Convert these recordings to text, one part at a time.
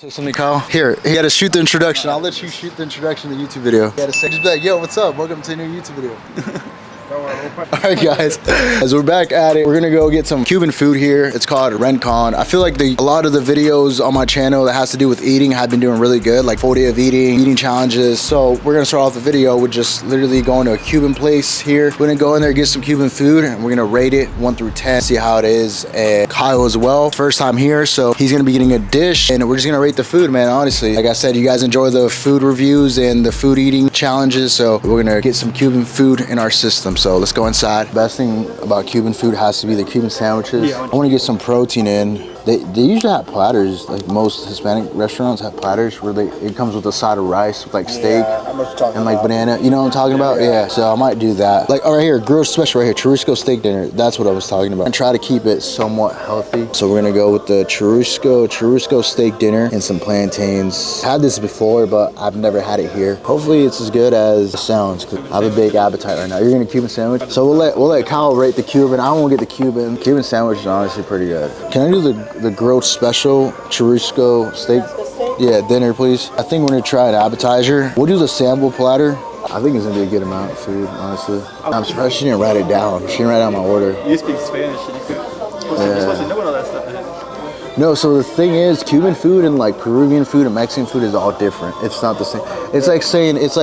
Say something, Kyle. Here, he had to shoot the introduction. I'll let you shoot the introduction to the YouTube video. He had to say, just be like, yo, what's up? Welcome to a new YouTube video. Alright guys, as we're back at it, we're gonna go get some Cuban food here. It's called Rencon. I feel like a lot of the videos on my channel that has to do with eating have been doing really good, like 4 day of eating challenges. So we're gonna start off the video with just literally going to a Cuban place here. We're gonna go in there, get some Cuban food, and we're gonna rate it 1 through 10, see how it is. And Kyle as well, first time here, so he's gonna be getting a dish, and we're just gonna rate the food, man. Honestly, like I said, you guys enjoy the food reviews and the food eating challenges, so we're gonna get some Cuban food in our system. So let's go inside. Best thing about Cuban food has to be the Cuban sandwiches. Yeah. I want to get some protein in. They usually have platters, like most Hispanic restaurants have platters where it comes with a side of rice with like steak and like banana. You know what I'm talking about? Yeah. So I might do that. Like right here, grilled special right here, churrasco steak dinner. That's what I was talking about. And try to keep it somewhat healthy. So we're gonna go with the churrasco steak dinner and some plantains. I've had this before, but I've never had it here. Hopefully it's as good as it sounds, because I have a big appetite right now. You're gonna Cuban sandwich? So we'll let Kyle rate the Cuban. I won't get the Cuban. Cuban sandwich is honestly pretty good. Can I do the grilled special churrasco steak? Yeah, dinner, please. I think we're gonna try an appetizer. We'll do the sample platter. I think it's gonna be a good amount of food, honestly. I'm surprised she didn't write it down. She didn't write down my order. You speak Spanish, and you're supposed to know what all that stuff is. No, so the thing is, Cuban food and like Peruvian food and Mexican food is all different. It's not the same. It's like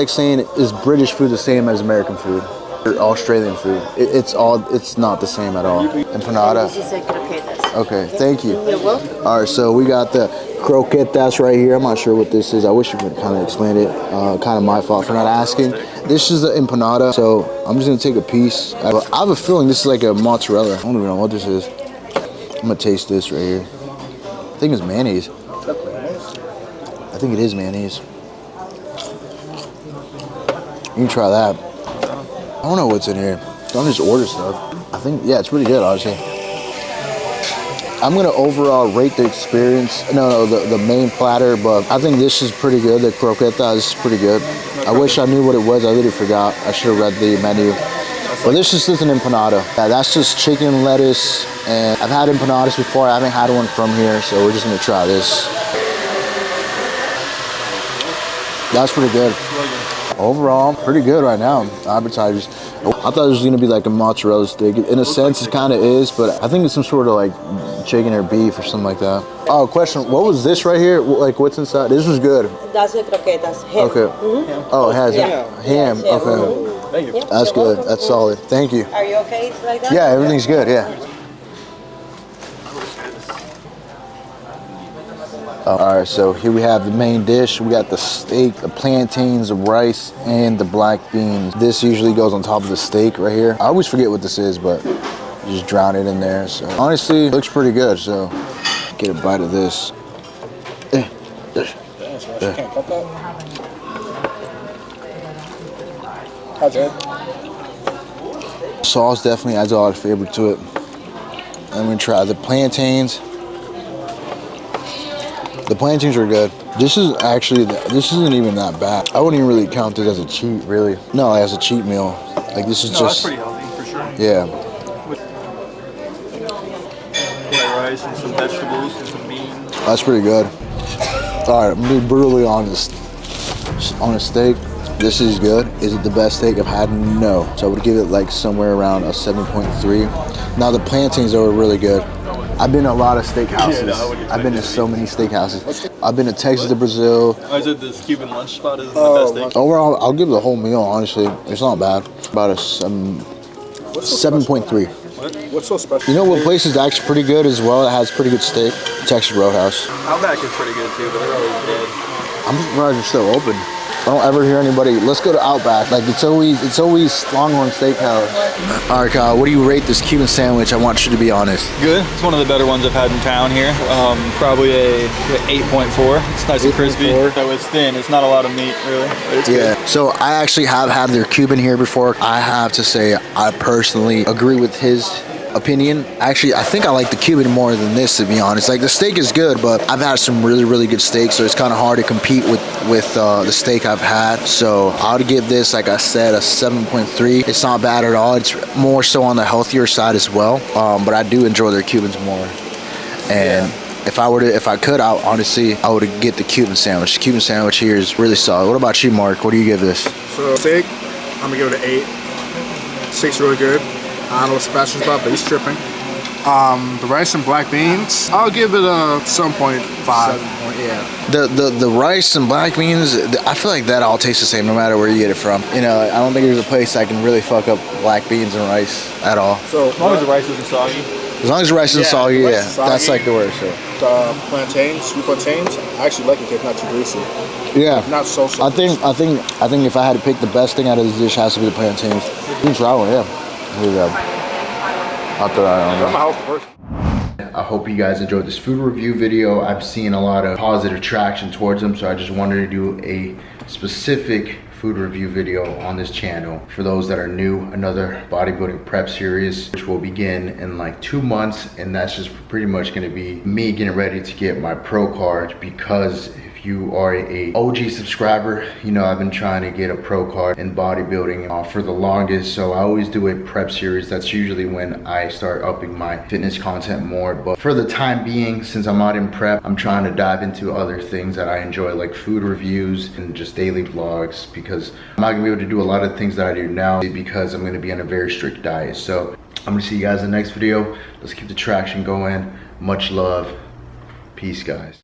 saying is British food the same as American food? Australian food. It's not the same at all. Empanada. Okay, thank you. All right, so we got the croquetas right here. I'm not sure what this is. I wish you could kind of explain it. Kind of my fault for not asking. This is the empanada, so I'm just gonna take a piece. I have a feeling this is like a mozzarella. I don't even know what this is. I'm gonna taste this right here. I think it's mayonnaise. I think it is mayonnaise. You can try that. I don't know what's in here. Don't just order stuff. I think, yeah, it's really good, honestly. I'm gonna overall rate the experience. No, the main platter, but I think this is pretty good. The croquetas is pretty good. I wish I knew what it was. I literally forgot. I should have read the menu. But this is just an empanada. Yeah, that's just chicken, lettuce, and I've had empanadas before. I haven't had one from here, so we're just gonna try this. That's pretty good. Overall, pretty good right now. Appetizers. I thought it was gonna be like a mozzarella steak. In a sense, it kind of is, but I think it's some sort of like chicken or beef or something like that. Oh, question. What was this right here? Like, what's inside? This was good. That's the croquetas. Ham. Okay. Oh, it has ham. Yes, okay. Thank you. That's good. That's solid. Thank you. Are you okay like that? Yeah, everything's good. Yeah. All right, so here we have the main dish. We got the steak, the plantains, the rice, and the black beans. This usually goes on top of the steak right here. I always forget what this is, but just drown it in there. So honestly, it looks pretty good. So get a bite of this. How's it? Sauce definitely adds a lot of flavor to it. I'm gonna try the plantains. The plantains are good. This isn't even that bad. I wouldn't even really count this as a cheat, really. No, as a cheat meal. Like this is just. That's pretty healthy for sure. Yeah. With white rice and some vegetables and some beans. That's pretty good. All right, I'm gonna be brutally honest. On a steak, this is good. Is it the best steak I've had? No. So I would give it like somewhere around a 7.3. Now the plantains are really good. I've been to a lot of steakhouses. I've been to so many steakhouses. I've been to Texas, to Brazil. I said this Cuban lunch spot is the best steak. Overall, I'll give the whole meal, honestly. It's not bad. About a 7.3. What's so special? You know what place is actually pretty good as well? It has pretty good steak? Texas Roadhouse. Outback is pretty good too, but they're always dead. I'm surprised they're still open. I don't ever hear anybody, let's go to Outback. Like it's always Longhorn Steakhouse. All right, Kyle, what do you rate this Cuban sandwich? I want you to be honest. Good. It's one of the better ones I've had in town here. Probably a 8.4. It's nice and crispy. So it's thin. It's not a lot of meat, really. But it's good. So I actually have had their Cuban here before. I have to say, I personally agree with his opinion. Actually, I think I like the Cuban more than this, to be honest. Like the steak is good, but I've had some really good steaks, so it's kind of hard to compete with the steak I've had. So I would give this, like I said, a 7.3. It's not bad at all. It's more so on the healthier side as well, but I do enjoy their Cubans more. And if I could, I would get the Cuban sandwich. The Cuban sandwich here is really solid. What about you, Mark? What do you give this? So steak, I'm gonna give it an 8. Steak's really good. I don't know what Sebastian's about, but he's tripping. The rice and black beans, I'll give it a 7.5. Yeah. The rice and black beans, I feel like that all tastes the same no matter where you get it from. You know, I don't think there's a place that can really fuck up black beans and rice at all. So As long as the rice isn't soggy. As long as the rice isn't soggy, the rice yeah, is soggy. that's like the worst. So. Plantains, sweet plantains, I actually like it because it's not too greasy. Yeah. Not so. I think if I had to pick the best thing out of this dish, it has to be the plantains. You can try one, yeah. Here we go. I'll throw that on. I'm a health person. I hope you guys enjoyed this food review video. I've seen a lot of positive traction towards them, so I just wanted to do a specific food review video on this channel. For those that are new, another bodybuilding prep series, which will begin in like 2 months, and that's just pretty much gonna be me getting ready to get my pro card, because if you are a OG subscriber, you know I've been trying to get a pro card in bodybuilding for the longest, so I always do a prep series. That's usually when I start upping my fitness content more, but for the time being, since I'm not in prep, I'm trying to dive into other things that I enjoy, like food reviews and just daily vlogs, because I'm not gonna be able to do a lot of things that I do now because I'm gonna be on a very strict diet. So I'm gonna see you guys in the next video. Let's keep the traction going. Much love. Peace, guys.